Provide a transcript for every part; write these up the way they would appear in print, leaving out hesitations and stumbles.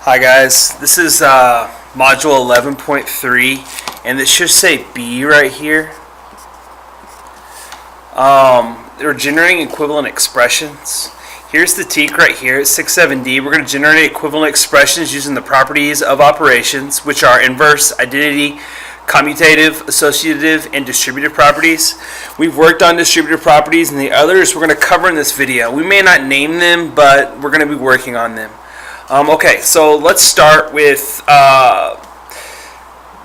Hi guys, this is module 11.3 and this should say B right here. We're generating equivalent expressions. Here's the TEK right here, 6.7D. We're going to generate equivalent expressions using the properties of operations, which are inverse, identity, commutative, associative, and distributive properties. We've worked on distributive properties, and the others we're going to cover in this video. We may not name them, but we're going to be working on them. Okay, so let's start with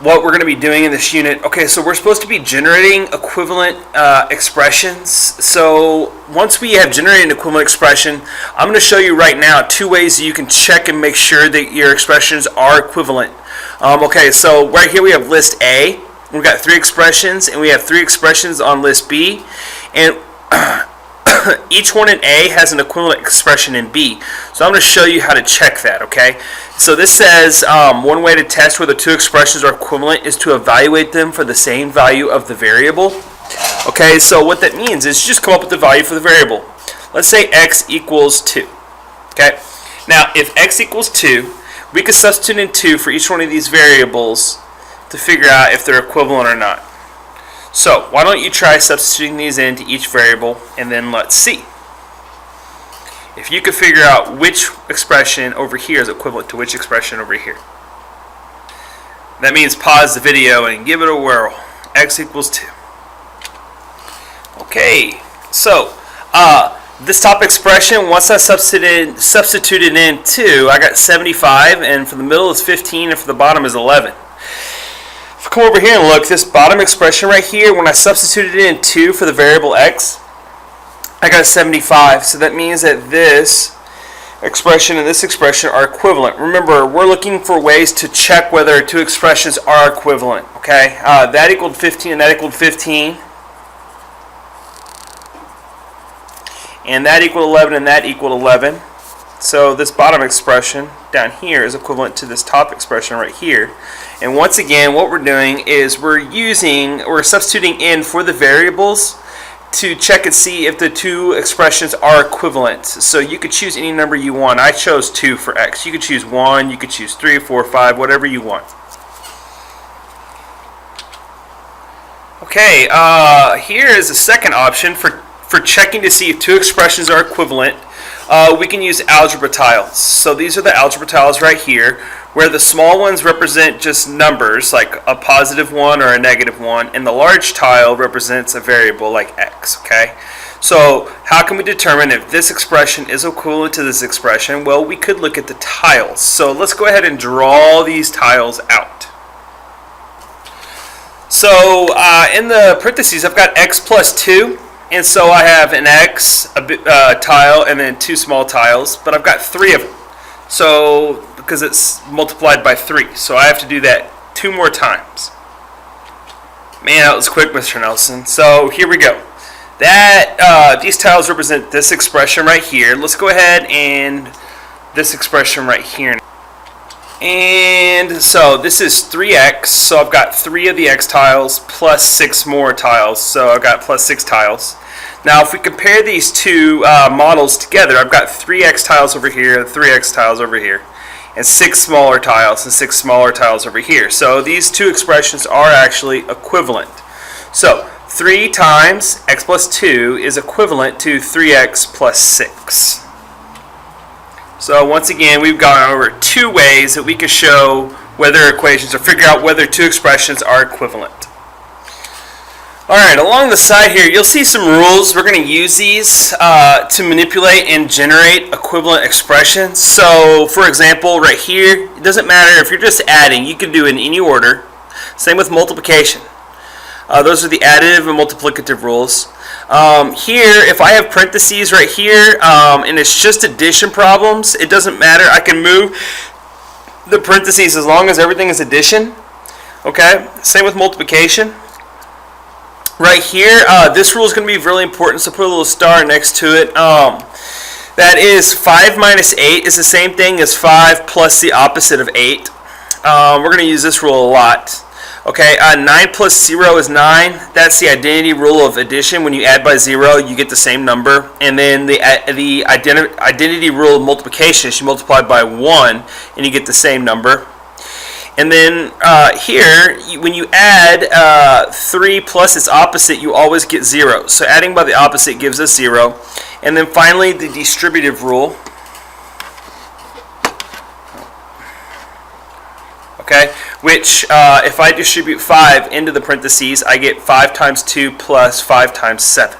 what we're going to be doing in this unit. Okay, so we're supposed to be generating equivalent expressions. So once we have generated an equivalent expression, I'm going to show you right now two ways that you can check and make sure that your expressions are equivalent. Okay, so right here we have list A. We've got three expressions, and we have three expressions on list B. And each one in A has an equivalent expression in B. So I'm going to show you how to check that, okay? So this says one way to test whether two expressions are equivalent is to evaluate them for the same value of the variable. Okay, so what that means is just come up with the value for the variable. Let's say x equals 2. Okay, now if x equals 2, we can substitute in 2 for each one of these variables to figure out if they're equivalent or not. So why don't you try substituting these into each variable, and then let's see if you could figure out which expression over here is equivalent to which expression over here. That means pause the video and give it a whirl. X equals 2. Okay, so this top expression, once I substituted in 2, I got 75, and for the middle is 15, and for the bottom is 11. If I come over here and look, this bottom expression right here, when I substituted in 2 for the variable x, I got 75. So that means that this expression and this expression are equivalent. Remember, we're looking for ways to check whether two expressions are equivalent. Okay, that equaled 15 and that equaled 15. And that equaled 11 and that equaled 11. So this bottom expression down here is equivalent to this top expression right here. And once again, what we're doing is we're substituting in for the variables to check and see if the two expressions are equivalent. So you could choose any number you want. I chose 2 for x. You could choose 1, you could choose 3, 4, 5, whatever you want. Okay, here is a second option for checking to see if two expressions are equivalent. We can use algebra tiles. So these are the algebra tiles right here, where the small ones represent just numbers, like a positive 1 or a negative 1, and the large tile represents a variable like x, okay? So how can we determine if this expression is equivalent to this expression? Well, we could look at the tiles. So let's go ahead and draw these tiles out. So in the parentheses, I've got x plus 2. And so I have an x, a tile, and then 2 small tiles, but I've got 3 of them. So, because it's multiplied by 3, so I have to do that 2 more times. Man, that was quick, Mr. Nelson. So here we go. These tiles represent this expression right here. Let's go ahead and this expression right here. And so this is 3x, so I've got 3 of the x tiles plus 6 more tiles, so I've got plus 6 tiles. Now if we compare these two models together, I've got 3x tiles over here, 3x tiles over here, and 6 smaller tiles and 6 smaller tiles over here. So these two expressions are actually equivalent. So 3 times x plus 2 is equivalent to 3x plus 6. So once again, we've gone over 2 ways that we can show whether equations or figure out whether two expressions are equivalent. Alright, along the side here, you'll see some rules. We're going to use these to manipulate and generate equivalent expressions. So, for example, right here, it doesn't matter if you're just adding. You can do it in any order. Same with multiplication. Those are the additive and multiplicative rules. Here, if I have parentheses right here, and it's just addition problems, it doesn't matter. I can move the parentheses as long as everything is addition. Okay, same with multiplication. Right here, this rule is going to be really important, so put a little star next to it. That is 5 minus 8 is the same thing as 5 plus the opposite of 8. We're going to use this rule a lot. Okay, 9 plus 0 is 9. That's the identity rule of addition. When you add by 0, you get the same number. And then the identity rule of multiplication is you multiply by 1, and you get the same number. And then here, when you add 3 plus its opposite, you always get 0. So adding by the opposite gives us 0. And then finally, the distributive rule. Okay, which if I distribute 5 into the parentheses, I get 5 times 2 plus 5 times 7.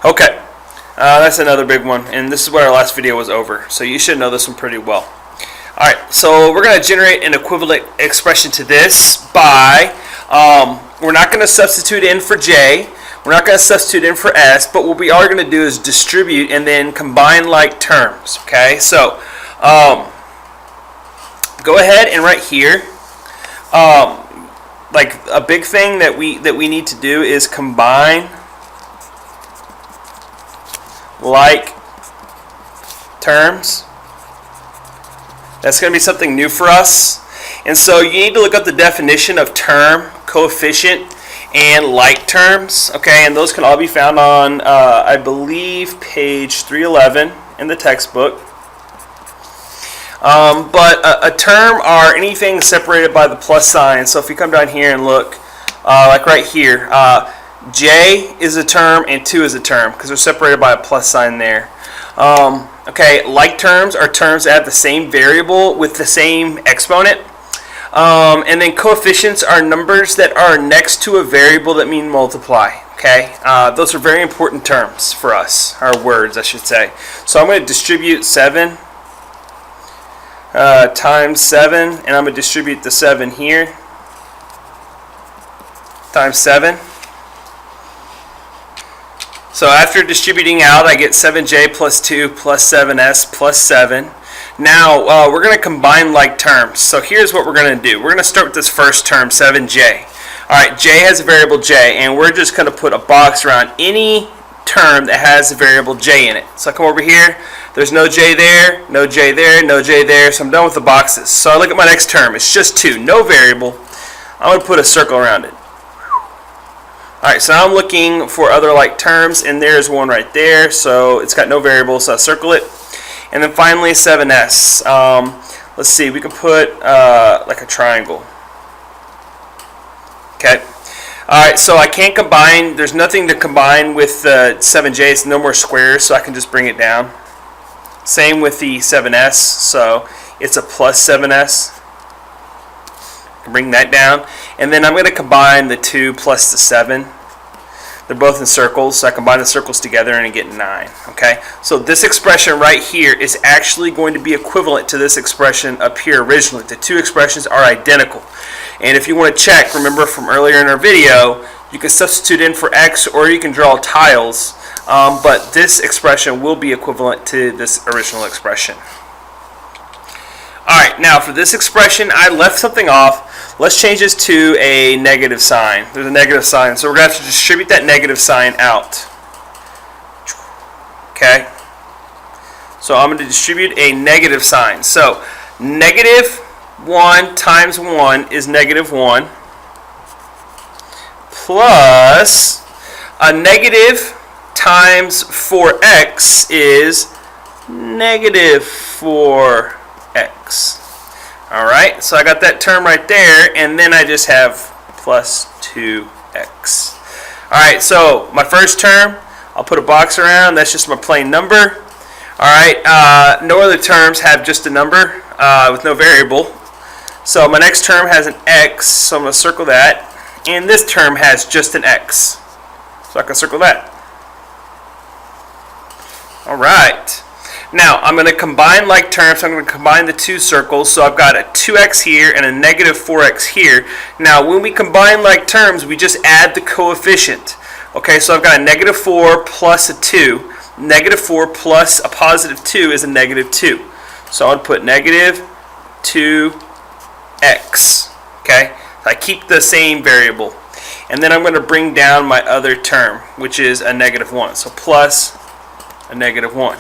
Okay, that's another big one, and this is what our last video was over, so you should know this one pretty well. Alright, so we're going to generate an equivalent expression to this by, we're not going to substitute in for J, we're not going to substitute in for S, but what we are going to do is distribute and then combine like terms. Okay, so go ahead and right here, like a big thing that we need to do is combine like terms. That's going to be something new for us. And so you need to look up the definition of term, coefficient, and like terms. Okay, and those can all be found on, I believe, page 311 in the textbook. But a term are anything separated by the plus sign. So if you come down here and look, like right here, J is a term and 2 is a term because they're separated by a plus sign there. Okay, like terms are terms that have the same variable with the same exponent. And then coefficients are numbers that are next to a variable that mean multiply. Okay, those are very important terms for us, our words I should say. So I'm going to distribute 7 times 7, and I'm going to distribute the 7 here times 7. So after distributing out, I get 7j plus 2 plus 7s plus 7. Now we're going to combine like terms. So here's what we're going to do. We're going to start with this first term, 7j. Alright, j has a variable j, and we're just going to put a box around any term that has a variable j in it. So I come over here, there's no j there, no j there, no j there, so I'm done with the boxes. So I look at my next term, it's just 2, no variable. I'm going to put a circle around it. Alright, so now I'm looking for other like terms, and there's one right there, so it's got no variable, so I circle it. And then finally 7s. Let's see, we can put like a triangle. Okay. Alright, so I can't combine, there's nothing to combine with 7j, it's no more squares, so I can just bring it down. Same with the 7s, so it's a plus 7s. Bring that down, and then I'm going to combine the 2 plus the 7. They're both in circles, so I combine the circles together and I get 9. Okay, so this expression right here is actually going to be equivalent to this expression up here originally. The two expressions are identical, and if you want to check, remember from earlier in our video, you can substitute in for x or you can draw tiles, but this expression will be equivalent to this original expression. Alright, now for this expression, I left something off. Let's change this to a negative sign. There's a negative sign, so we're going to have to distribute that negative sign out. Okay? So I'm going to distribute a negative sign. So negative 1 times 1 is negative 1, plus a negative times 4x is negative 4x. Alright, so I got that term right there, and then I just have plus 2x. Alright, so my first term, I'll put a box around, that's just my plain number. Alright, no other terms have just a number with no variable. So my next term has an x, so I'm going to circle that. And this term has just an x, so I can circle that. Alright. Now, I'm going to combine like terms, so I'm going to combine the two circles, so I've got a 2x here and a negative 4x here. Now, when we combine like terms, we just add the coefficient. Okay, so I've got a negative 4 plus a 2. Negative 4 plus a positive 2 is a negative 2. So I'd put negative 2x. Okay, so I keep the same variable. And then I'm going to bring down my other term, which is a negative 1. So plus a negative 1.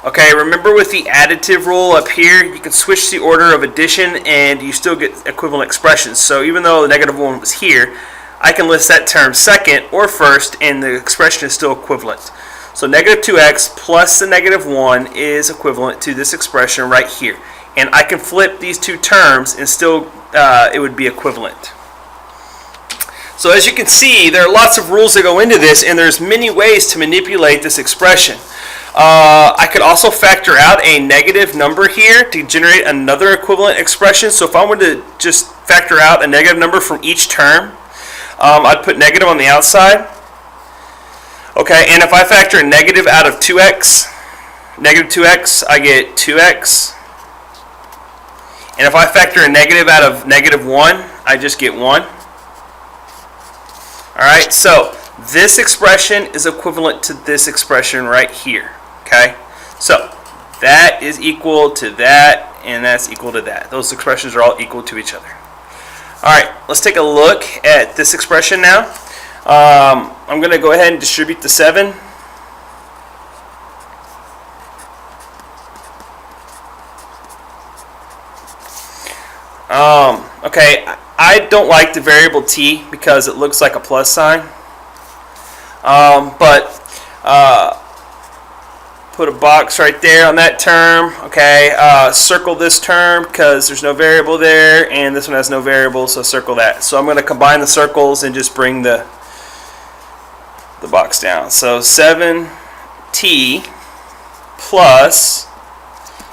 Okay, remember with the additive rule up here, you can switch the order of addition and you still get equivalent expressions. So even though the negative 1 was here, I can list that term second or first and the expression is still equivalent. So negative 2x plus the negative 1 is equivalent to this expression right here. And I can flip these two terms and still it would be equivalent. So as you can see, there are lots of rules that go into this, and there's many ways to manipulate this expression. I could also factor out a negative number here to generate another equivalent expression. So if I wanted to just factor out a negative number from each term, I'd put negative on the outside. Okay, and if I factor a negative out of 2x, negative 2x, I get 2x. And if I factor a negative out of negative 1, I just get 1. Alright, so this expression is equivalent to this expression right here. Okay, so that is equal to that, and that's equal to that. Those expressions are all equal to each other. Alright, let's take a look at this expression now. I'm going to go ahead and distribute the 7. Okay, I don't like the variable t because it looks like a plus sign. Put a box right there on that term. Okay, circle this term because there's no variable there, and this one has no variable, so circle that. So I'm going to combine the circles and just bring the box down. So 7t plus,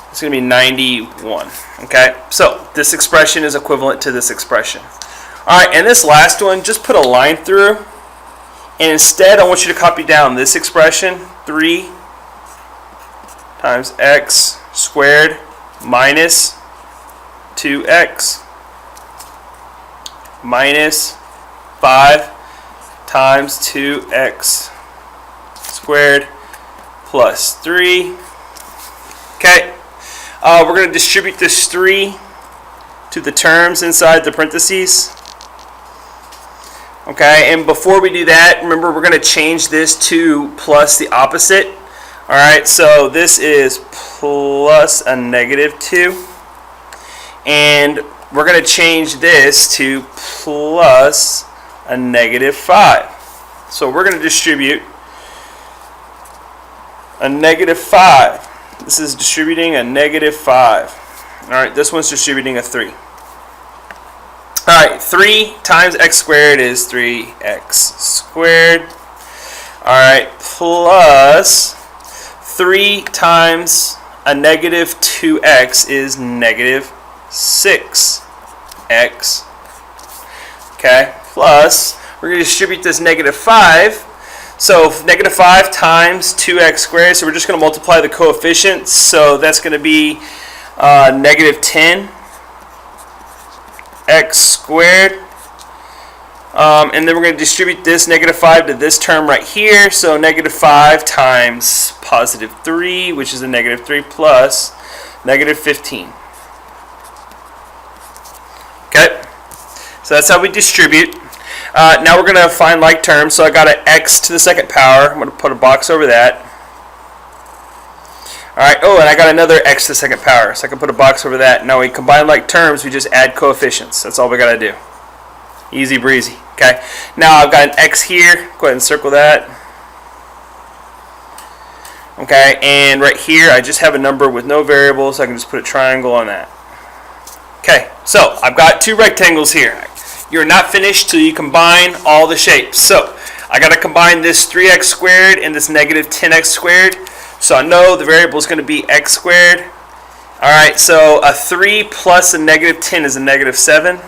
it's going to be 91. Okay, so this expression is equivalent to this expression. Alright, and this last one, just put a line through, and instead I want you to copy down this expression, 3 times x squared minus 2x minus 5 times 2x squared plus 3. Okay, we're going to distribute this 3 to the terms inside the parentheses. Okay, and before we do that, remember we're going to change this to plus the opposite. Alright, so this is plus a negative 2. And we're going to change this to plus a negative 5. So we're going to distribute a negative 5. This is distributing a negative 5. Alright, this one's distributing a 3. Alright, 3 times x squared is 3x squared. Alright, plus 3 times a negative 2x is negative 6x. Okay, plus we're going to distribute this negative 5. So negative 5 times 2x squared, so we're just going to multiply the coefficients. So that's going to be negative 10 x squared. And then we're going to distribute this negative 5 to this term right here. So negative 5 times positive 3, which is a negative 3, plus negative 15. Okay, so that's how we distribute. Now we're going to find like terms. So I got an x to the second power. I'm going to put a box over that. Alright, oh, and I got another x to the second power. So I can put a box over that. Now we combine like terms, we just add coefficients. That's all we got to do. Easy breezy. Okay, now I've got an x here. Go ahead and circle that. Okay, and right here I just have a number with no variable, so I can just put a triangle on that. Okay, so I've got two rectangles here. You're not finished till you combine all the shapes. So I got to combine this 3x squared and this negative 10x squared. So I know the variable is going to be x squared. Alright, so a 3 plus a negative 10 is a negative 7.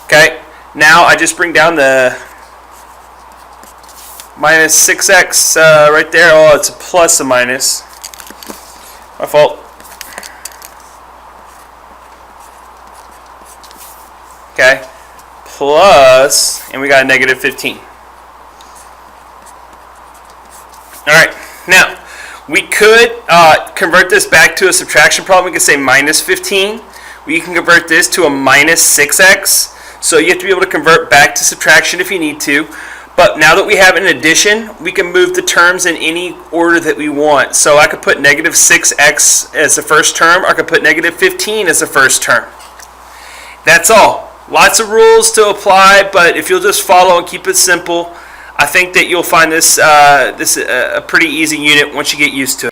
Okay, now I just bring down the minus 6x right there. Oh, it's a plus a minus. My fault. Okay, plus, and we got a negative 15. Alright, now we could convert this back to a subtraction problem. We could say minus 15. We can convert this to a minus 6x. So you have to be able to convert back to subtraction if you need to. But now that we have an addition, we can move the terms in any order that we want. So I could put negative 6x as the first term, or I could put negative 15 as the first term. That's all. Lots of rules to apply, but if you'll just follow and keep it simple, I think that you'll find this a pretty easy unit once you get used to it.